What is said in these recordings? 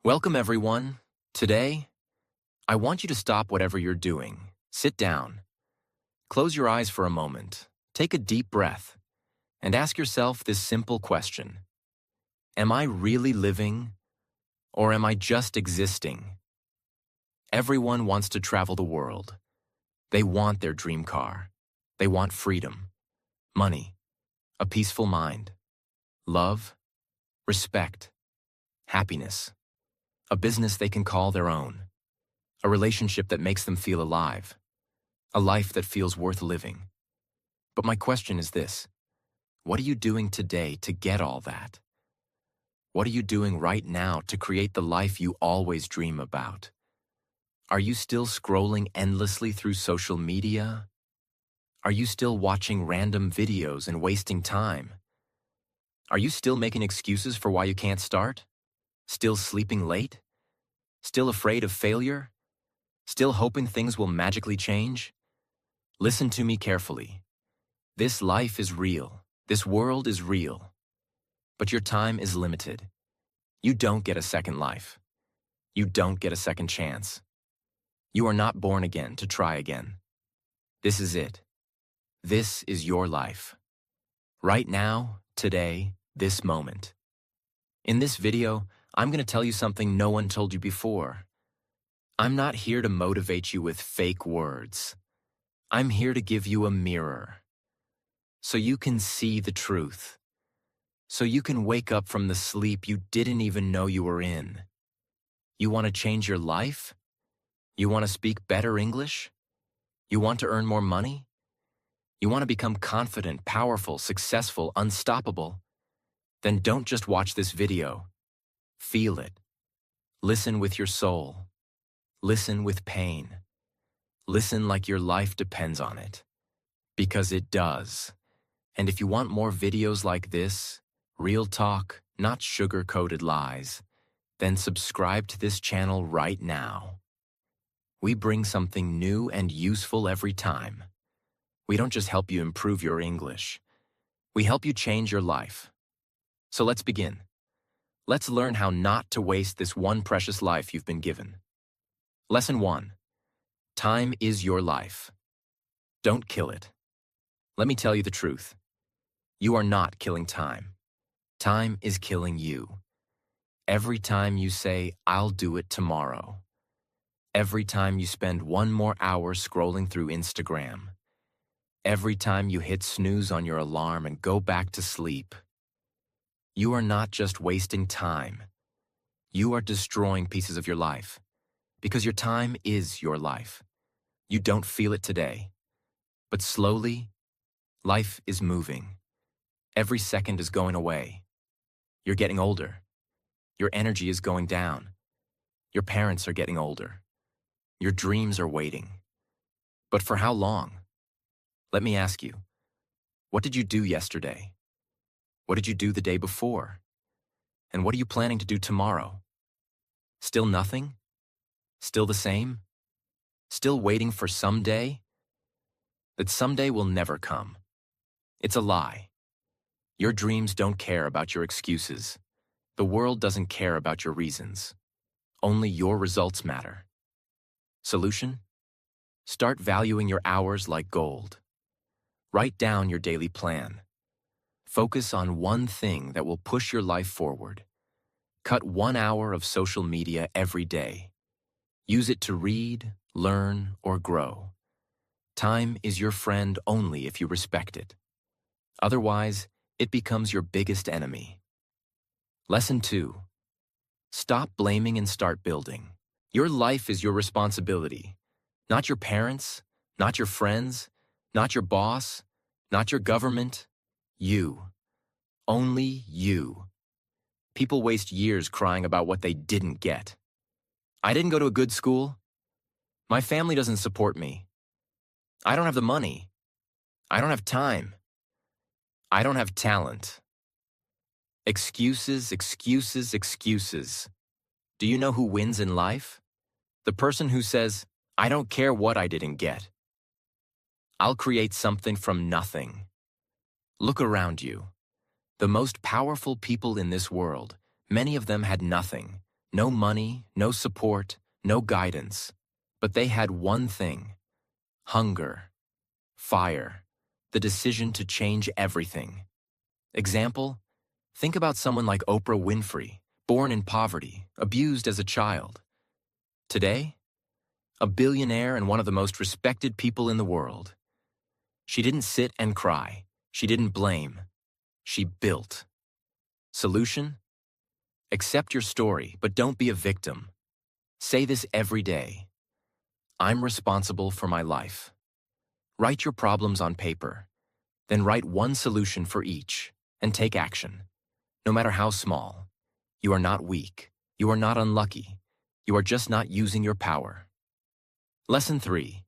Welcome, everyone. Today, I want you to stop whatever you're doing. Sit down. Close your eyes for a moment. Take a deep breath and ask yourself this simple question. Am I really living, or am I just existing? Everyone wants to travel the world. They want their dream car. They want freedom, money, a peaceful mind, love, respect, happiness, a business they can call their own, a relationship that makes them feel alive, a life that feels worth living. But my question is this: what are you doing today to get all that? What are you doing right now to create the life you always dream about? Are you still scrolling endlessly through social media? Are you still watching random videos and wasting time? Are you still making excuses for why you can't start? Still sleeping late? Still afraid of failure? Still hoping things will magically change? Listen to me carefully. This life is real. This world is real. But your time is limited. You don't get a second life. You don't get a second chance. You are not born again to try again. This is it. This is your life. Right now, today, this moment. In this video, I'm going to tell you something no one told you before. I'm not here to motivate you with fake words. I'm here to give you a mirror, so you can see the truth, so you can wake up from the sleep you didn't even know you were in. You want to change your life? You want to speak better English? You want to earn more money? You want to become confident, powerful, successful, unstoppable? Then don't just watch this video. Feel it. Listen with your soul. Listen with pain. Listen like your life depends on it. Because it does. And if you want more videos like this, real talk, not sugar-coated lies, then subscribe to this channel right now. We bring something new and useful every time. We don't just help you improve your English. We help you change your life. So let's begin. Let's learn how not to waste this one precious life you've been given. Lesson 1. Time is your life. Don't kill it. Let me tell you the truth. You are not killing time. Time is killing you. Every time you say, "I'll do it tomorrow." Every time you spend one more hour scrolling through Instagram. Every time you hit snooze on your alarm and go back to sleep. You are not just wasting time. You are destroying pieces of your life. Because your time is your life. You don't feel it today. But slowly, life is moving. Every second is going away. You're getting older. Your energy is going down. Your parents are getting older. Your dreams are waiting. But for how long? Let me ask you, what did you do yesterday? What did you do the day before? And what are you planning to do tomorrow? Still nothing? Still the same? Still waiting for someday? That someday will never come. It's a lie. Your dreams don't care about your excuses. The world doesn't care about your reasons. Only your results matter. Solution? Start valuing your hours like gold. Write down your daily plan. Focus on one thing that will push your life forward. Cut 1 hour of social media every day. Use it to read, learn, or grow. Time is your friend only if you respect it. Otherwise, it becomes your biggest enemy. Lesson 2. Stop blaming and start building. Your life is your responsibility. Not your parents, not your friends, not your boss, not your government. You. Only you. People waste years crying about what they didn't get. I didn't go to a good school. My family doesn't support me. I don't have the money. I don't have time. I don't have talent. Excuses, excuses, excuses. Do you know who wins in life? The person who says, "I don't care what I didn't get. I'll create something from nothing." Look around you. The most powerful people in this world, many of them had nothing, No money, no support, no guidance. But they had one thing: hunger, fire, the decision to change everything. Example: think about someone like Oprah Winfrey, born in poverty, abused as a child. Today, a billionaire and one of the most respected people in the world. She didn't sit and cry. She didn't blame. She built. Solution? Accept your story, but don't be a victim. Say this every day: I'm responsible for my life. Write your problems on paper. Then write one solution for each, and take action. No matter how small. You are not weak. You are not unlucky. You are just not using your power. Lesson 3.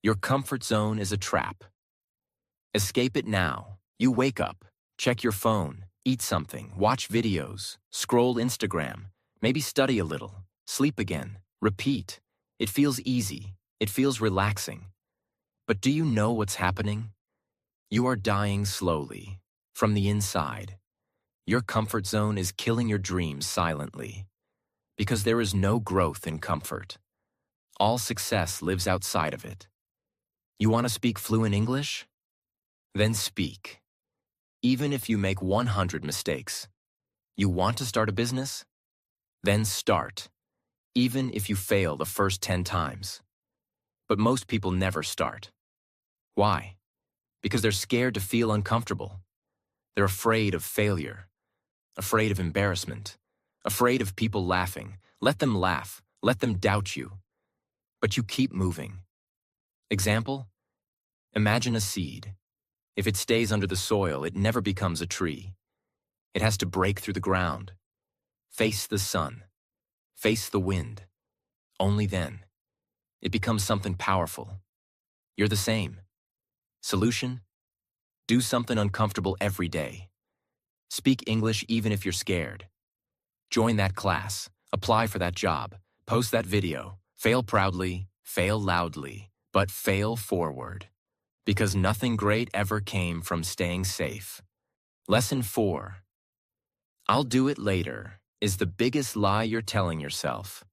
Your comfort zone is a trap. Escape it now. You wake up, check your phone, eat something, watch videos, scroll Instagram, maybe study a little, sleep again, repeat. It feels easy. It feels relaxing. But do you know what's happening? You are dying slowly, from the inside. Your comfort zone is killing your dreams silently. Because there is no growth in comfort. All success lives outside of it. You want to speak fluent English? Then speak. Even if you make 100 mistakes. You want to start a business? Then start. Even if you fail the first 10 times. But most people never start. Why? Because they're scared to feel uncomfortable. They're afraid of failure. Afraid of embarrassment. Afraid of people laughing. Let them laugh. Let them doubt you. But you keep moving. Example? Imagine a seed. If it stays under the soil, it never becomes a tree. It has to break through the ground. Face the sun. Face the wind. Only then. It becomes something powerful. You're the same. Solution? Do something uncomfortable every day. Speak English even if you're scared. Join that class. Apply for that job. Post that video. Fail proudly, fail loudly, but fail forward. Because nothing great ever came from staying safe. Lesson 4. I'll do it later is the biggest lie you're telling yourself.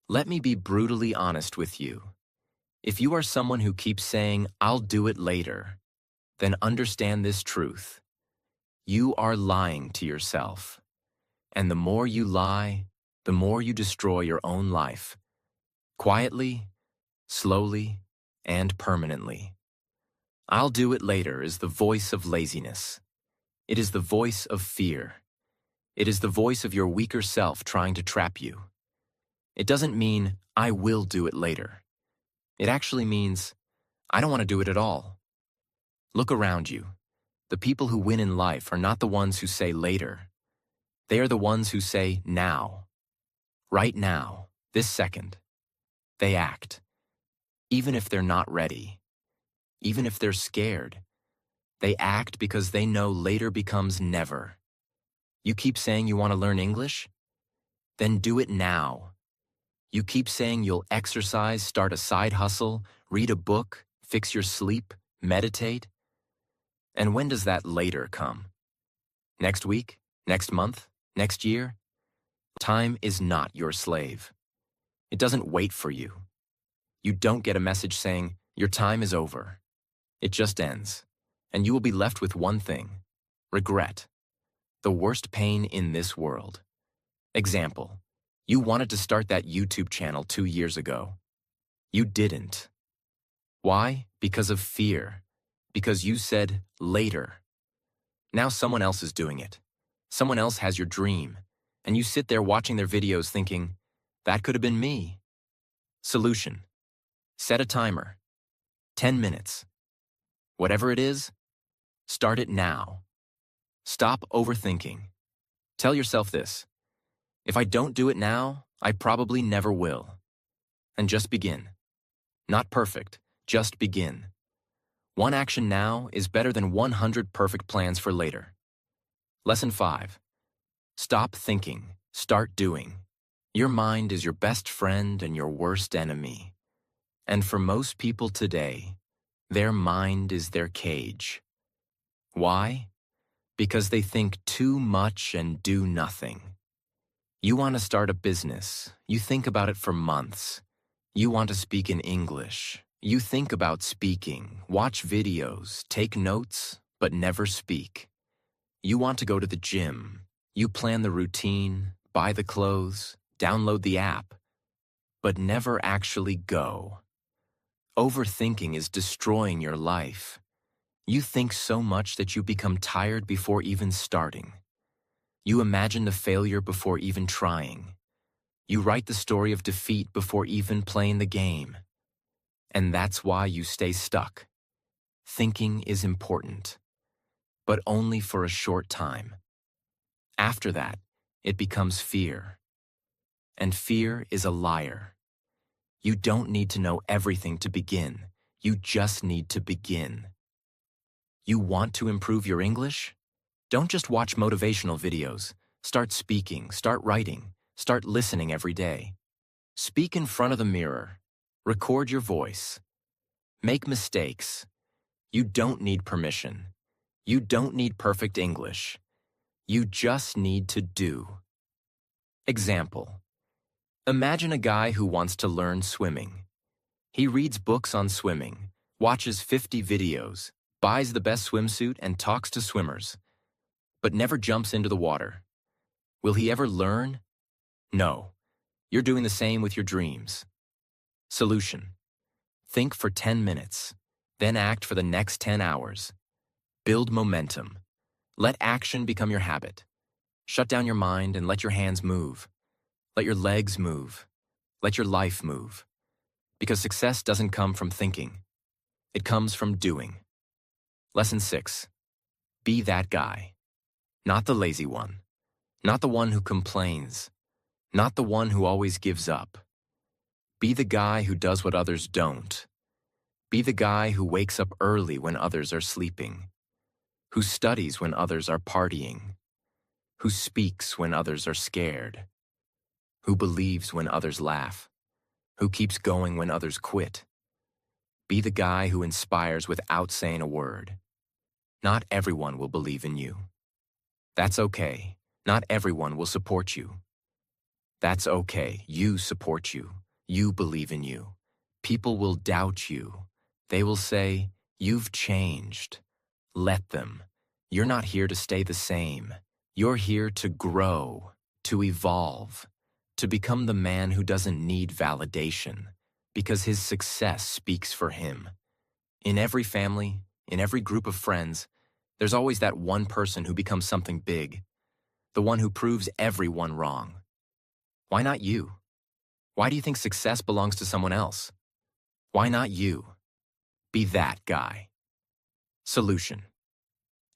Let me be brutally honest with you. If you are someone who keeps saying, I'll do it later, then understand this truth. You are lying to yourself. And the more you lie, the more you destroy your own life. Quietly, slowly, and permanently. I'll do it later is the voice of laziness. It is the voice of fear. It is the voice of your weaker self trying to trap you. It doesn't mean, I will do it later. It actually means, I don't want to do it at all. Look around you. The people who win in life are not the ones who say later. They are the ones who say now. Right now, this second. They act. Even if they're not ready. Even if they're scared. They act because they know later becomes never. You keep saying you want to learn English? Then do it now. You keep saying you'll exercise, start a side hustle, read a book, fix your sleep, meditate. And when does that later come? Next week? Next month? Next year? Time is not your slave. It doesn't wait for you. You don't get a message saying, your time is over. It just ends. And you will be left with one thing: regret. The worst pain in this world. Example: you wanted to start that YouTube channel 2 years ago. You didn't. Why? Because of fear. Because you said later. Now someone else is doing it. Someone else has your dream. And you sit there watching their videos thinking, that could have been me. Solution: set a timer. 10 minutes. Whatever it is, start it now. Stop overthinking. Tell yourself this: if I don't do it now, I probably never will. And just begin. Not perfect, just begin. One action now is better than 100 perfect plans for later. Lesson 5. Stop thinking, start doing. Your mind is your best friend and your worst enemy. And for most people today, their mind is their cage. Why? Because they think too much and do nothing. You want to start a business. You think about it for months. You want to speak in English. You think about speaking, watch videos, take notes, but never speak. You want to go to the gym. You plan the routine, buy the clothes, download the app, but never actually go. Overthinking is destroying your life. You think so much that you become tired before even starting. You imagine the failure before even trying. You write the story of defeat before even playing the game. And that's why you stay stuck. Thinking is important, but only for a short time. After that, it becomes fear. And fear is a liar. You don't need to know everything to begin. You just need to begin. You want to improve your English? Don't just watch motivational videos. Start speaking, start writing, start listening every day. Speak in front of the mirror. Record your voice. Make mistakes. You don't need permission. You don't need perfect English. You just need to do. Example. Imagine a guy who wants to learn swimming. He reads books on swimming, watches 50 videos, buys the best swimsuit and talks to swimmers, but never jumps into the water. Will he ever learn? No. You're doing the same with your dreams. Solution. Think for 10 minutes, then act for the next 10 hours. Build momentum. Let action become your habit. Shut down your mind and let your hands move. Let your legs move. Let your life move. Because success doesn't come from thinking. It comes from doing. Lesson 6. Be that guy. Not the lazy one. Not the one who complains. Not the one who always gives up. Be the guy who does what others don't. Be the guy who wakes up early when others are sleeping. Who studies when others are partying. Who speaks when others are scared. Who believes when others laugh. Who keeps going when others quit. Be the guy who inspires without saying a word. Not everyone will believe in you. That's okay. Not everyone will support you. That's okay. You support you. You believe in you. People will doubt you. They will say, "You've changed." Let them. You're not here to stay the same. You're here to grow, to evolve, to become the man who doesn't need validation, because his success speaks for him. In every family, in every group of friends, there's always that one person who becomes something big, the one who proves everyone wrong. Why not you? Why do you think success belongs to someone else? Why not you? Be that guy. Solution.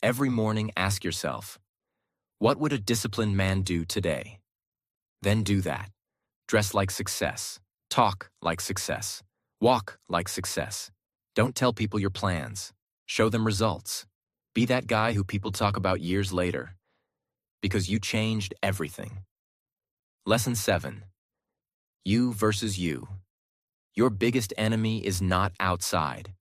Every morning ask yourself, what would a disciplined man do today? Then do that. Dress like success. Talk like success. Walk like success. Don't tell people your plans. Show them results. Be that guy who people talk about years later. Because you changed everything. Lesson 7. You versus you. Your biggest enemy is not outside.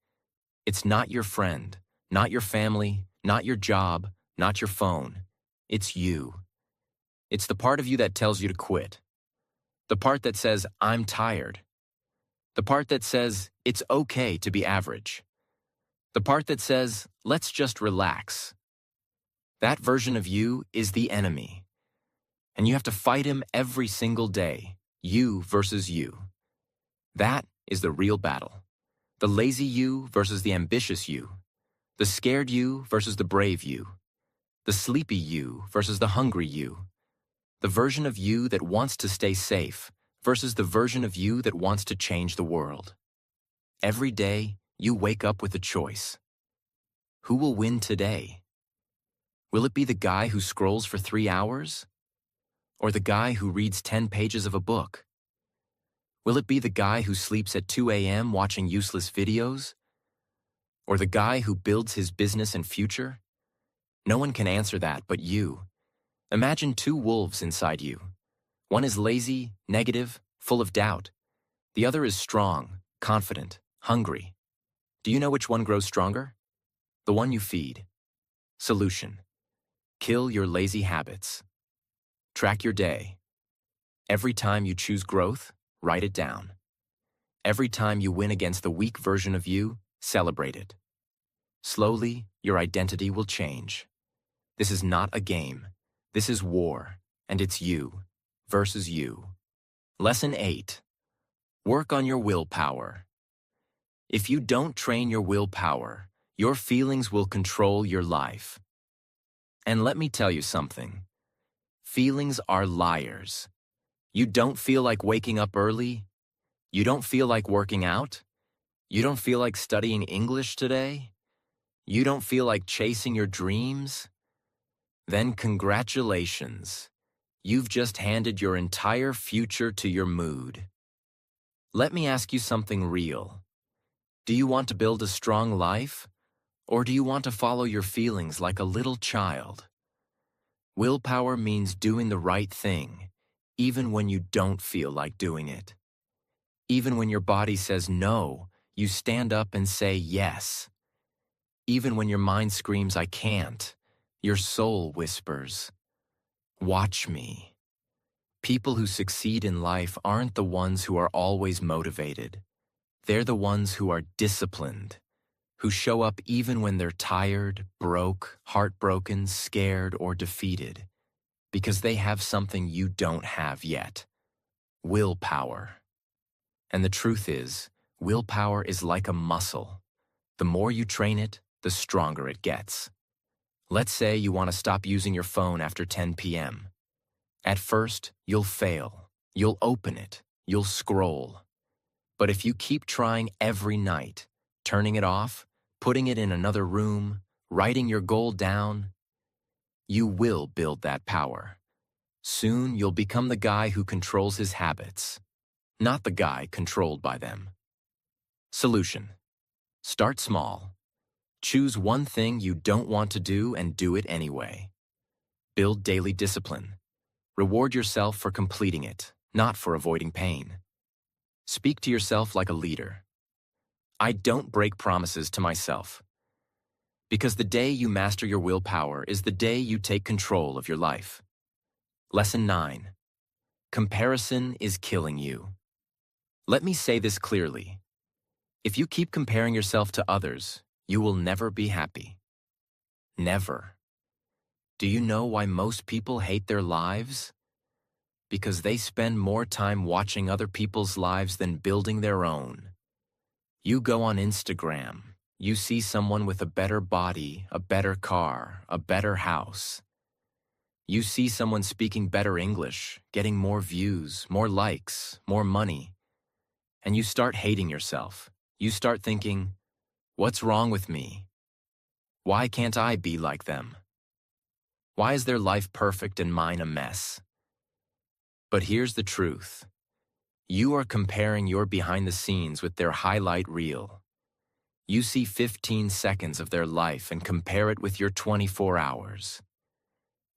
It's not your friend, not your family, not your job, not your phone. It's you. It's the part of you that tells you to quit. The part that says, "I'm tired." The part that says, "It's okay to be average." The part that says, "Let's just relax." That version of you is the enemy. And you have to fight him every single day. You versus you. That is the real battle. The lazy you versus the ambitious you. The scared you versus the brave you. The sleepy you versus the hungry you. The version of you that wants to stay safe versus the version of you that wants to change the world. Every day, you wake up with a choice. Who will win today? Will it be the guy who scrolls for 3 hours? Or the guy who reads 10 pages of a book? Will it be the guy who sleeps at 2 a.m. watching useless videos? Or the guy who builds his business and future? No one can answer that but you. Imagine 2 wolves inside you. One is lazy, negative, full of doubt. The other is strong, confident, hungry. Do you know which one grows stronger? The one you feed. Solution. Kill your lazy habits. Track your day. Every time you choose growth, write it down. Every time you win against the weak version of you, celebrate it. Slowly, your identity will change. This is not a game. This is war, and it's you versus you. Lesson 8. Work on your willpower. If you don't train your willpower, your feelings will control your life. And let me tell you something. Feelings are liars. You don't feel like waking up early? You don't feel like working out? You don't feel like studying English today? You don't feel like chasing your dreams? Then congratulations. You've just handed your entire future to your mood. Let me ask you something real. Do you want to build a strong life? Or do you want to follow your feelings like a little child? Willpower means doing the right thing, even when you don't feel like doing it. Even when your body says no, you stand up and say yes. Even when your mind screams, I can't, your soul whispers, watch me. People who succeed in life aren't the ones who are always motivated. They're the ones who are disciplined, who show up even when they're tired, broke, heartbroken, scared, or defeated, because they have something you don't have yet: willpower. And the truth is, willpower is like a muscle. The more you train it, the stronger it gets. Let's say you want to stop using your phone after 10 p.m. At first, you'll fail. You'll open it. You'll scroll. But if you keep trying every night, turning it off, putting it in another room, writing your goal down, you will build that power. Soon, you'll become the guy who controls his habits, not the guy controlled by them. Solution: start small. Choose one thing you don't want to do and do it anyway. Build daily discipline. Reward yourself for completing it, not for avoiding pain. Speak to yourself like a leader. I don't break promises to myself. Because the day you master your willpower is the day you take control of your life. Lesson 9. Comparison is killing you. Let me say this clearly. If you keep comparing yourself to others, you will never be happy. Never. Do you know why most people hate their lives? Because they spend more time watching other people's lives than building their own. You go on Instagram, you see someone with a better body, a better car, a better house. You see someone speaking better English, getting more views, more likes, more money. And you start hating yourself. You start thinking, what's wrong with me? Why can't I be like them? Why is their life perfect and mine a mess? But here's the truth. You are comparing your behind the scenes with their highlight reel. You see 15 seconds of their life and compare it with your 24 hours.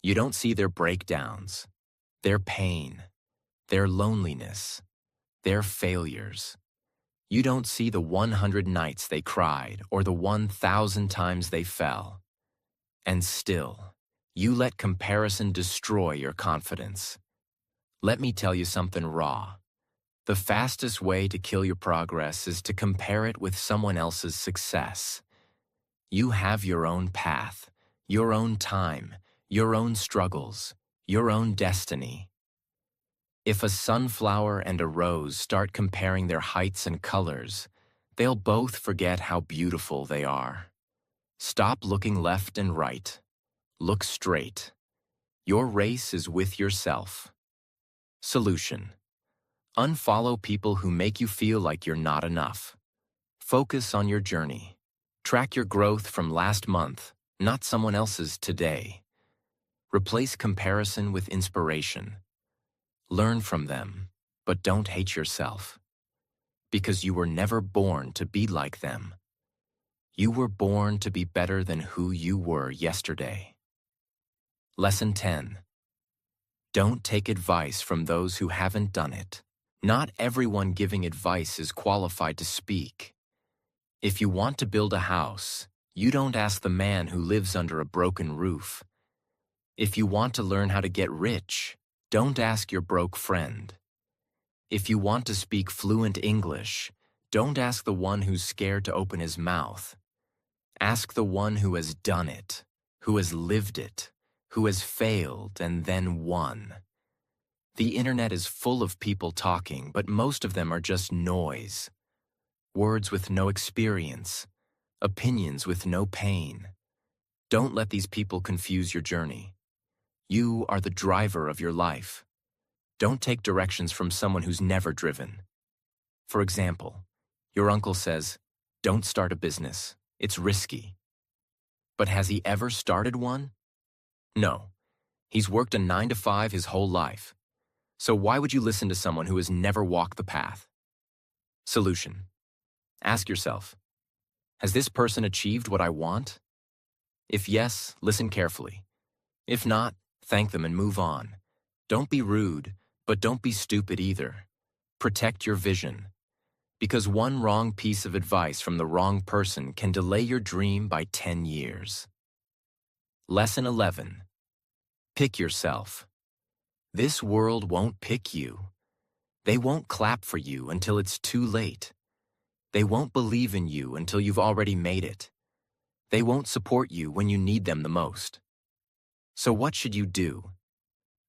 You don't see their breakdowns, their pain, their loneliness, their failures. You don't see the 100 nights they cried or the 1,000 times they fell. And still, you let comparison destroy your confidence. Let me tell you something raw. The fastest way to kill your progress is to compare it with someone else's success. You have your own path, your own time, your own struggles, your own destiny. If a sunflower and a rose start comparing their heights and colors, they'll both forget how beautiful they are. Stop looking left and right. Look straight. Your race is with yourself. Solution: unfollow people who make you feel like you're not enough. Focus on your journey. Track your growth from last month, not someone else's today. Replace comparison with inspiration. Learn from them, but don't hate yourself. Because you were never born to be like them. You were born to be better than who you were yesterday. Lesson 10. Don't take advice from those who haven't done it. Not everyone giving advice is qualified to speak. If you want to build a house, you don't ask the man who lives under a broken roof. If you want to learn how to get rich, Don't ask your broke friend. If you want to speak fluent English, don't ask the one who's scared to open his mouth. Ask the one who has done it, who has lived it, who has failed and then won. The internet is full of people talking, but most of them are just noise. Words with no experience, opinions with no pain. Don't let these people confuse your journey. You are the driver of your life. Don't take directions from someone who's never driven. For example, your uncle says, "Don't start a business. It's risky." But has he ever started one? No. He's worked a 9 to 5 his whole life. So why would you listen to someone who has never walked the path? Solution. Ask yourself, has this person achieved what I want? If yes, listen carefully. If not, thank them and move on. Don't be rude, but don't be stupid either. Protect your vision. Because one wrong piece of advice from the wrong person can delay your dream by 10 years. Lesson 11. Pick yourself. This world won't pick you. They won't clap for you until it's too late. They won't believe in you until you've already made it. They won't support you when you need them the most. So what should you do?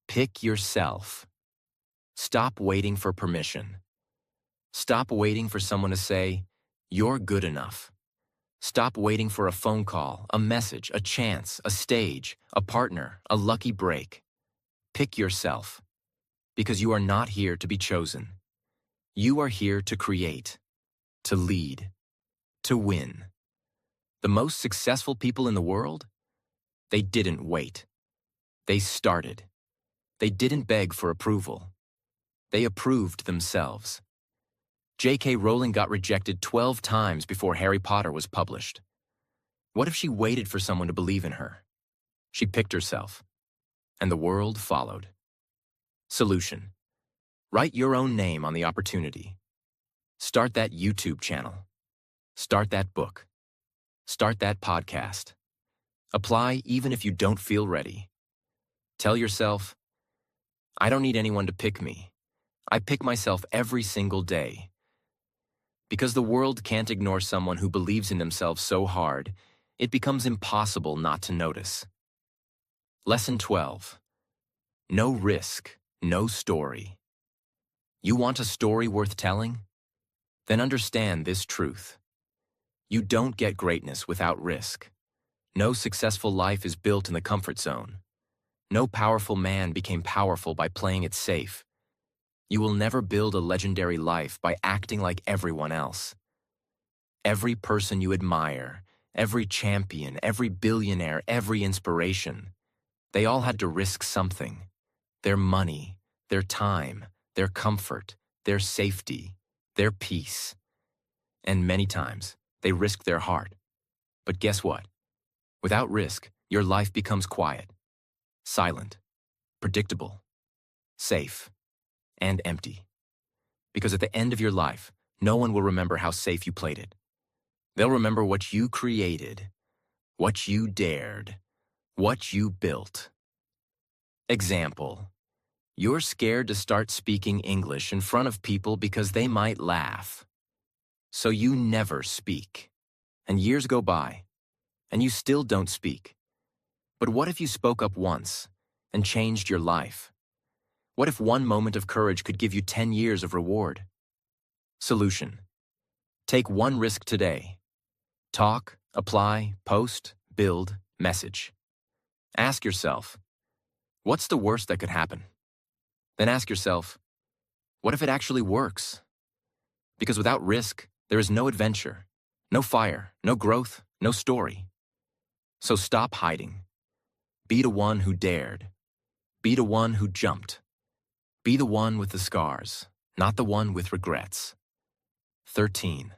Pick yourself. Stop waiting for permission. Stop waiting for someone to say, "You're good enough." Stop waiting for a phone call, a message, a chance, a stage, a partner, a lucky break. Pick yourself, because you are not here to be chosen. You are here to create, to lead, to win. The most successful people in the world? They didn't wait. They started. They didn't beg for approval. They approved themselves. J.K. Rowling got rejected 12 times before Harry Potter was published. What if she waited for someone to believe in her? She picked herself, and the world followed. Solution. Write your own name on the opportunity. Start that YouTube channel. Start that book. Start that podcast. Apply even if you don't feel ready. Tell yourself, I don't need anyone to pick me. I pick myself every single day. Because the world can't ignore someone who believes in themselves so hard, it becomes impossible not to notice. Lesson 12. No risk, no story. You want a story worth telling? Then understand this truth. You don't get greatness without risk. No successful life is built in the comfort zone. No powerful man became powerful by playing it safe. You will never build a legendary life by acting like everyone else. Every person you admire, every champion, every billionaire, every inspiration, they all had to risk something. Their money, their time, their comfort, their safety, their peace. And many times, they risked their heart. But guess what? Without risk, your life becomes quiet, silent, predictable, safe, and empty. Because at the end of your life, no one will remember how safe you played it. They'll remember what you created, what you dared, what you built. Example. You're scared to start speaking English in front of people because they might laugh. So you never speak. And years go by, and you still don't speak. But what if you spoke up once and changed your life? What if one moment of courage could give you 10 years of reward? Solution. Take one risk today. Talk, apply, post, build, message. Ask yourself, what's the worst that could happen? Then ask yourself, what if it actually works? Because without risk, there is no adventure, no fire, no growth, no story. So stop hiding. Be the one who dared. Be the one who jumped. Be the one with the scars, not the one with regrets. 13.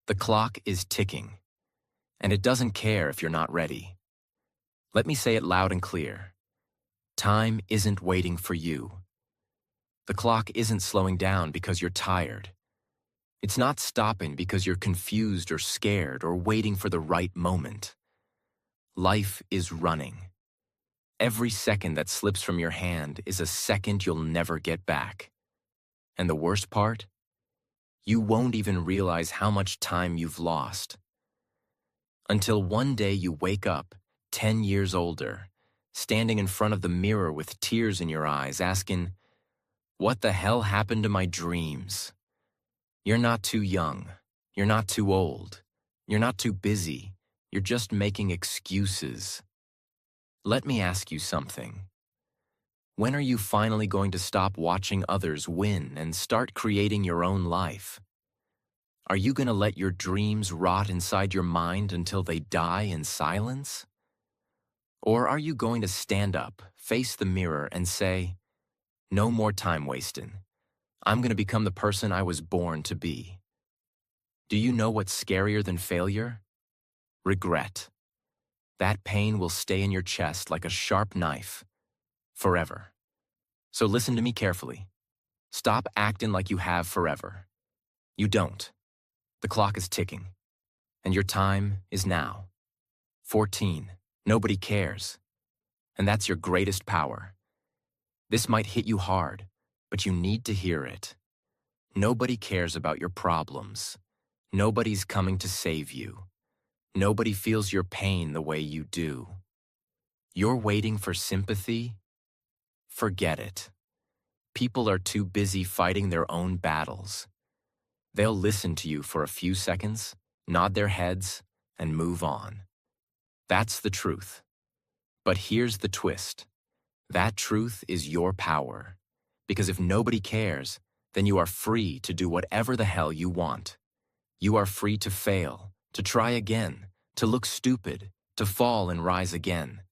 The clock is ticking, and it doesn't care if you're not ready. Let me say it loud and clear. Time isn't waiting for you. The clock isn't slowing down because you're tired. It's not stopping because you're confused or scared or waiting for the right moment. Life is running. Every second that slips from your hand is a second you'll never get back. And the worst part? You won't even realize how much time you've lost. Until one day you wake up, 10 years older, standing in front of the mirror with tears in your eyes, asking, "What the hell happened to my dreams?" You're not too young. You're not too old. You're not too busy. You're just making excuses. Let me ask you something. When are you finally going to stop watching others win and start creating your own life? Are you going to let your dreams rot inside your mind until they die in silence? Or are you going to stand up, face the mirror, and say, "No more time wasting. I'm going to become the person I was born to be"? Do you know what's scarier than failure? Regret. That pain will stay in your chest like a sharp knife, forever. So listen to me carefully. Stop acting like you have forever. You don't. The clock is ticking, and your time is now. 14. Nobody cares. And that's your greatest power. This might hit you hard, but you need to hear it. Nobody cares about your problems. Nobody's coming to save you. Nobody feels your pain the way you do. You're waiting for sympathy? Forget it. People are too busy fighting their own battles. They'll listen to you for a few seconds, nod their heads, and move on. That's the truth. But here's the twist. That truth is your power. Because if nobody cares, then you are free to do whatever the hell you want. You are free to fail, to try again, to look stupid, to fall and rise again.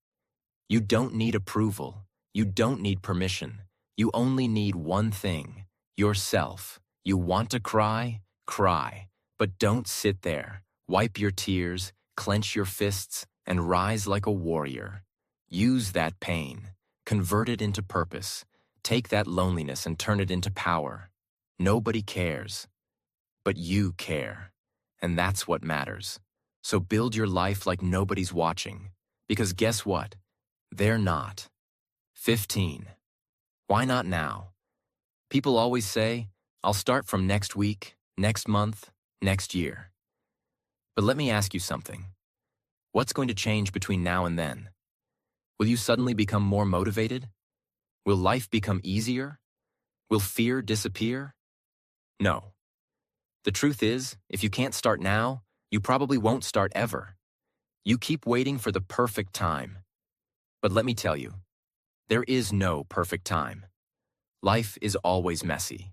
You don't need approval. You don't need permission. You only need one thing, yourself. You want to cry? Cry. But don't sit there. Wipe your tears, clench your fists, and rise like a warrior. Use that pain. Convert it into purpose. Take that loneliness and turn it into power. Nobody cares. But you care. And that's what matters. So build your life like nobody's watching. Because guess what? They're not. 15. Why not now? People always say, "I'll start from next week, next month, next year." But let me ask you something. What's going to change between now and then? Will you suddenly become more motivated? Will life become easier? Will fear disappear? No. The truth is, if you can't start now, you probably won't start ever. You keep waiting for the perfect time. But let me tell you, there is no perfect time. Life is always messy.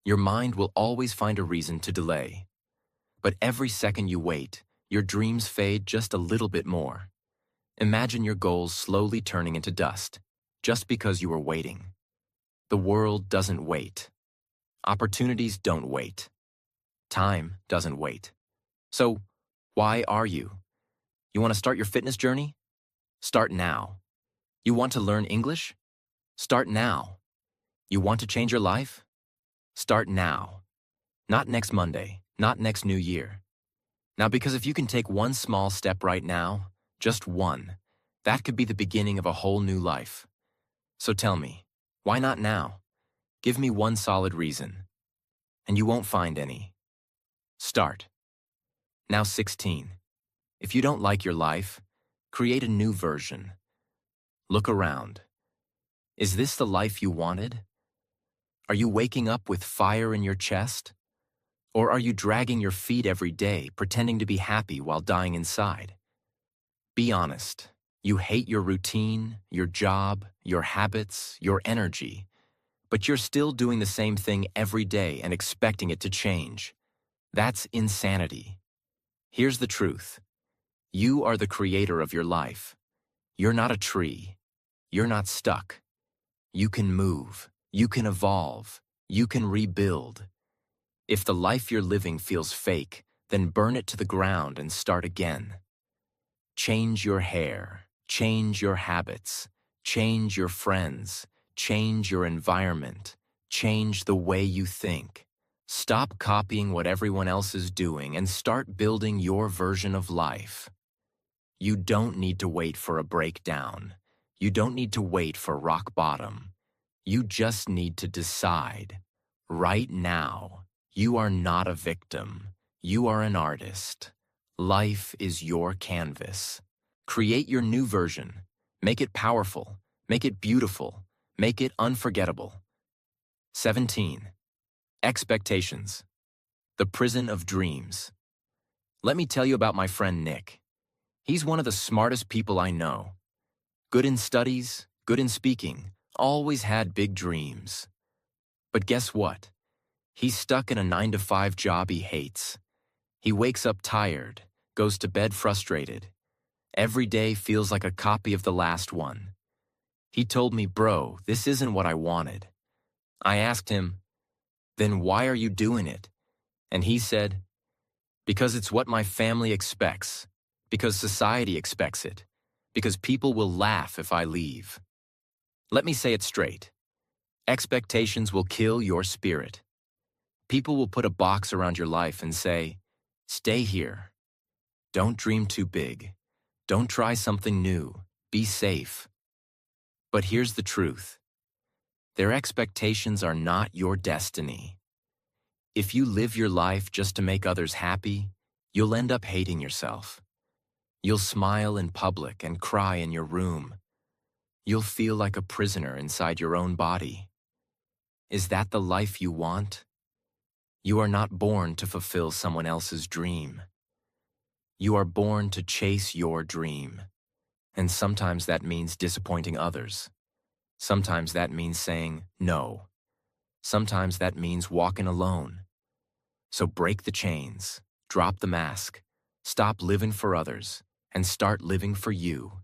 Your mind will always find a reason to delay. But every second you wait, your dreams fade just a little bit more. Imagine your goals slowly turning into dust, just because you were waiting. The world doesn't wait. Opportunities don't wait. Time doesn't wait. So, why are you? You want to start your fitness journey? Start now. You want to learn English? Start now. You want to change your life? Start now. Not next Monday, not next New Year. Now, because if you can take one small step right now, just one, that could be the beginning of a whole new life. So tell me, why not now? Give me one solid reason. And you won't find any. Start. Now 16. If you don't like your life, create a new version. Look around. Is this the life you wanted? Are you waking up with fire in your chest? Or are you dragging your feet every day, pretending to be happy while dying inside? Be honest. You hate your routine, your job, your habits, your energy, but you're still doing the same thing every day and expecting it to change. That's insanity. Here's the truth. You are the creator of your life. You're not a tree. You're not stuck. You can move. You can evolve. You can rebuild. If the life you're living feels fake, then burn it to the ground and start again. Change your hair. Change your habits. Change your friends. Change your environment. Change the way you think. Stop copying what everyone else is doing and start building your version of life. You don't need to wait for a breakdown. You don't need to wait for rock bottom. You just need to decide. Right now, you are not a victim. You are an artist. Life is your canvas. Create your new version. Make it powerful. Make it beautiful. Make it unforgettable. 17. Expectations. The prison of dreams. Let me tell you about my friend Nick. He's one of the smartest people I know. Good in studies, good in speaking, always had big dreams. But guess what? He's stuck in a 9-to-5 job he hates. He wakes up tired, goes to bed frustrated. Every day feels like a copy of the last one. He told me, "Bro, this isn't what I wanted." I asked him, "Then why are you doing it?" And he said, "Because it's what my family expects, because society expects it, because people will laugh if I leave." Let me say it straight. Expectations will kill your spirit. People will put a box around your life and say, "Stay here. Don't dream too big. Don't try something new. Be safe." But here's the truth. Their expectations are not your destiny. If you live your life just to make others happy, you'll end up hating yourself. You'll smile in public and cry in your room. You'll feel like a prisoner inside your own body. Is that the life you want? You are not born to fulfill someone else's dream. You are born to chase your dream. And sometimes that means disappointing others. Sometimes that means saying no. Sometimes that means walking alone. So break the chains, drop the mask, stop living for others, and start living for you.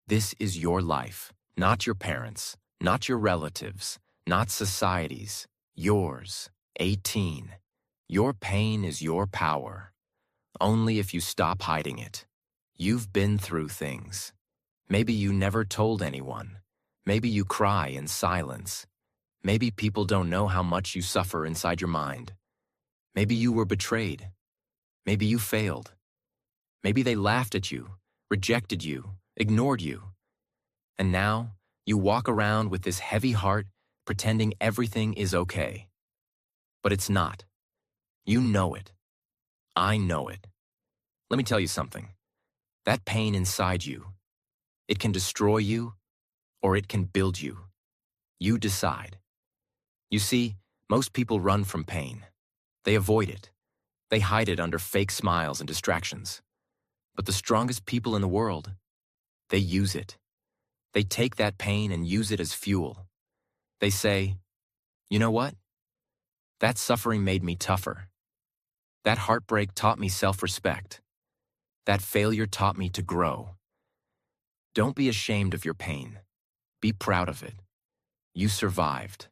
This is your life, not your parents', not your relatives', not society's, yours. 18. Your pain is your power. Only if you stop hiding it. You've been through things. Maybe you never told anyone. Maybe you cry in silence. Maybe people don't know how much you suffer inside your mind. Maybe you were betrayed. Maybe you failed. Maybe they laughed at you, rejected you, ignored you. And now you walk around with this heavy heart, pretending everything is okay. But it's not. You know it. I know it. Let me tell you something. That pain inside you, it can destroy you or it can build you. You decide. You see, most people run from pain. They avoid it. They hide it under fake smiles and distractions. But the strongest people in the world, they use it. They take that pain and use it as fuel. They say, "You know what? That suffering made me tougher. That heartbreak taught me self-respect. That failure taught me to grow." Don't be ashamed of your pain. Be proud of it. You survived.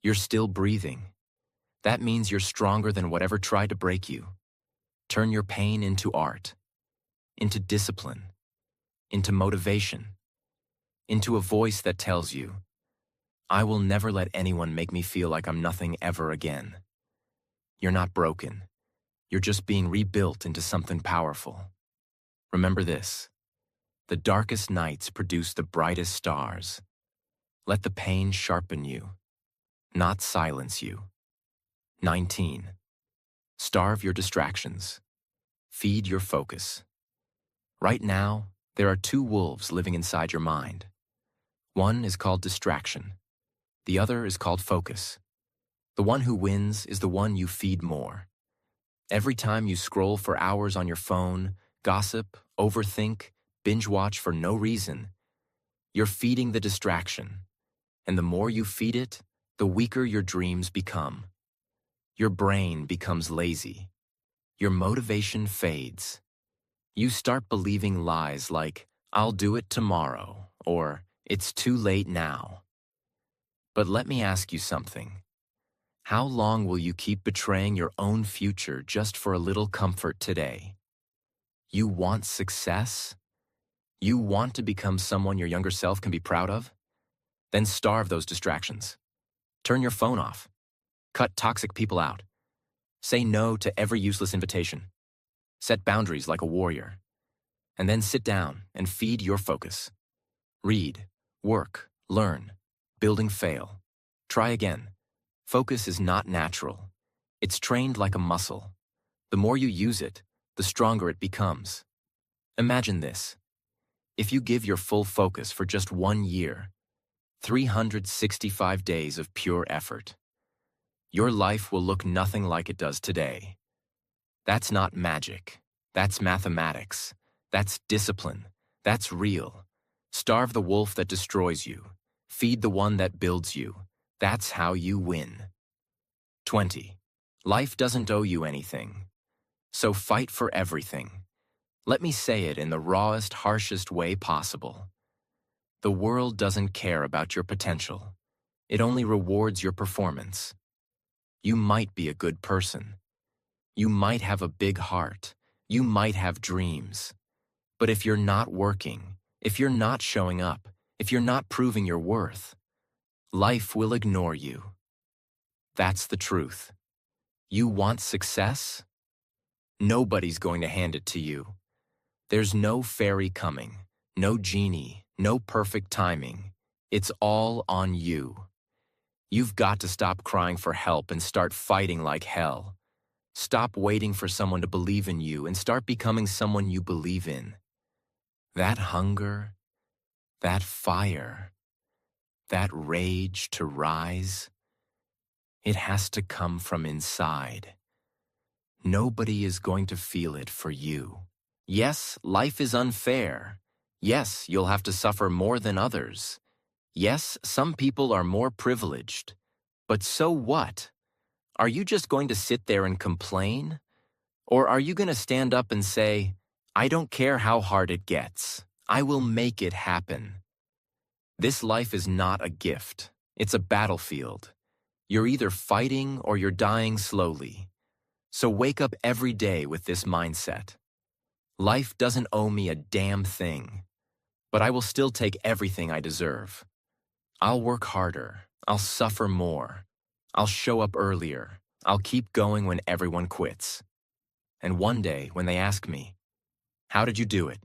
You're still breathing. That means you're stronger than whatever tried to break you. Turn your pain into art, into discipline, into motivation, into a voice that tells you, "I will never let anyone make me feel like I'm nothing ever again." You're not broken. You're just being rebuilt into something powerful. Remember this. The darkest nights produce the brightest stars. Let the pain sharpen you, not silence you. 19. Starve your distractions. Feed your focus. Right now, there are two wolves living inside your mind. One is called distraction. The other is called focus. The one who wins is the one you feed more. Every time you scroll for hours on your phone, gossip, overthink, binge watch for no reason, you're feeding the distraction. And the more you feed it, the weaker your dreams become. Your brain becomes lazy. Your motivation fades. You start believing lies like, "I'll do it tomorrow," or "It's too late now." But let me ask you something. How long will you keep betraying your own future just for a little comfort today? You want success? You want to become someone your younger self can be proud of? Then starve those distractions. Turn your phone off. Cut toxic people out. Say no to every useless invitation. Set boundaries like a warrior. And then sit down and feed your focus. Read, work, learn, building fail. Try again. Focus is not natural. It's trained like a muscle. The more you use it, the stronger it becomes. Imagine this. If you give your full focus for just 1 year, 365 days of pure effort, your life will look nothing like it does today. That's not magic. That's mathematics. That's discipline. That's real. Starve the wolf that destroys you. Feed the one that builds you. That's how you win. 20. Life doesn't owe you anything. So fight for everything. Let me say it in the rawest, harshest way possible. The world doesn't care about your potential. It only rewards your performance. You might be a good person. You might have a big heart. You might have dreams. But if you're not working, if you're not showing up, if you're not proving your worth, life will ignore you. That's the truth. You want success? Nobody's going to hand it to you. There's no fairy coming, no genie, no perfect timing. It's all on you. You've got to stop crying for help and start fighting like hell. Stop waiting for someone to believe in you and start becoming someone you believe in. That hunger, that fire, that rage to rise, it has to come from inside. Nobody is going to feel it for you. Yes, life is unfair. Yes, you'll have to suffer more than others. Yes, some people are more privileged. But so what? Are you just going to sit there and complain? Or are you going to stand up and say, I don't care how hard it gets. I will make it happen. This life is not a gift. It's a battlefield. You're either fighting or you're dying slowly. So wake up every day with this mindset. Life doesn't owe me a damn thing, but I will still take everything I deserve. I'll work harder. I'll suffer more. I'll show up earlier. I'll keep going when everyone quits. And one day, when they ask me, how did you do it?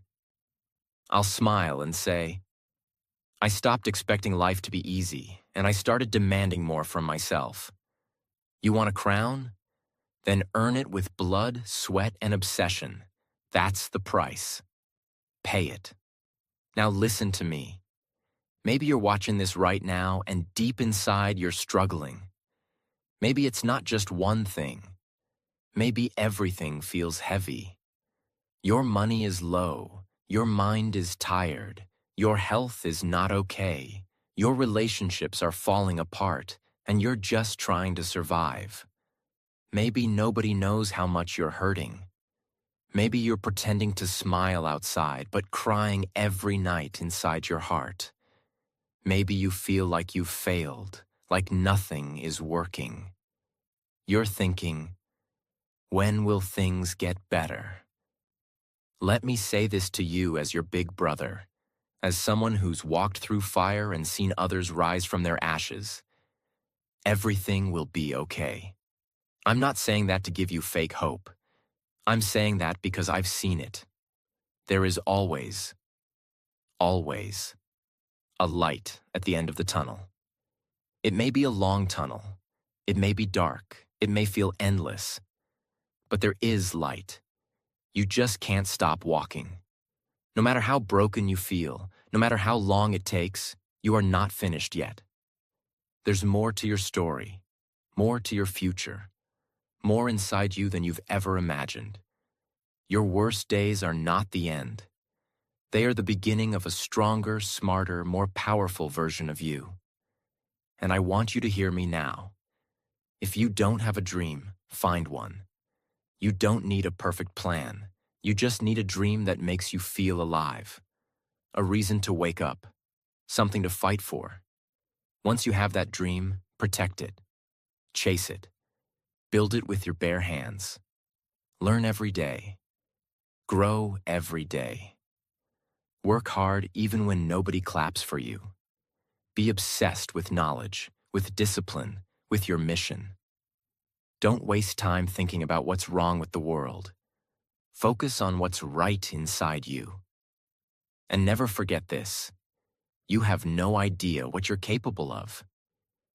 I'll smile and say, I stopped expecting life to be easy, and I started demanding more from myself. You want a crown? Then earn it with blood, sweat, and obsession. That's the price. Pay it. Now listen to me. Maybe you're watching this right now, and deep inside you're struggling. Maybe it's not just one thing. Maybe everything feels heavy. Your money is low. Your mind is tired. Your health is not okay. Your relationships are falling apart, and you're just trying to survive. Maybe nobody knows how much you're hurting. Maybe you're pretending to smile outside, but crying every night inside your heart. Maybe you feel like you've failed, like nothing is working. You're thinking, when will things get better? Let me say this to you as your big brother, as someone who's walked through fire and seen others rise from their ashes. Everything will be okay. I'm not saying that to give you fake hope. I'm saying that because I've seen it. There is always, always, a light at the end of the tunnel. It may be a long tunnel. It may be dark. It may feel endless. But there is light. You just can't stop walking. No matter how broken you feel, no matter how long it takes, you are not finished yet. There's more to your story, more to your future, more inside you than you've ever imagined. Your worst days are not the end. They are the beginning of a stronger, smarter, more powerful version of you. And I want you to hear me now. If you don't have a dream, find one. You don't need a perfect plan. You just need a dream that makes you feel alive. A reason to wake up. Something to fight for. Once you have that dream, protect it. Chase it. Build it with your bare hands. Learn every day. Grow every day. Work hard even when nobody claps for you. Be obsessed with knowledge, with discipline, with your mission. Don't waste time thinking about what's wrong with the world. Focus on what's right inside you. And never forget this. You have no idea what you're capable of.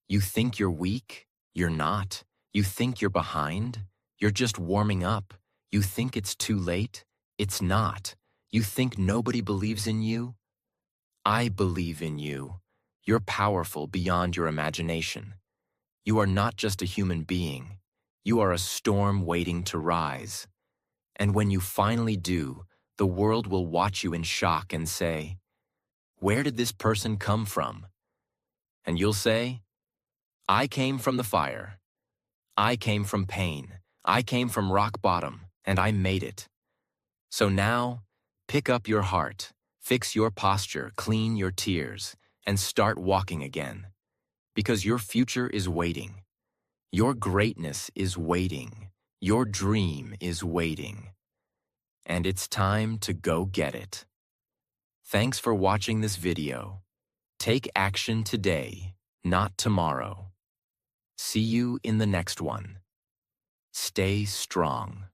You think you're weak? You're not. You think you're behind? You're just warming up. You think it's too late? It's not. You think nobody believes in you? I believe in you. You're powerful beyond your imagination. You are not just a human being. You are a storm waiting to rise. And when you finally do, the world will watch you in shock and say, "Where did this person come from?" And you'll say, "I came from the fire. I came from pain. I came from rock bottom, and I made it." So now, pick up your heart, fix your posture, clean your tears, and start walking again. Because your future is waiting. Your greatness is waiting. Your dream is waiting. And it's time to go get it. Thanks for watching this video. Take action today, not tomorrow. See you in the next one. Stay strong.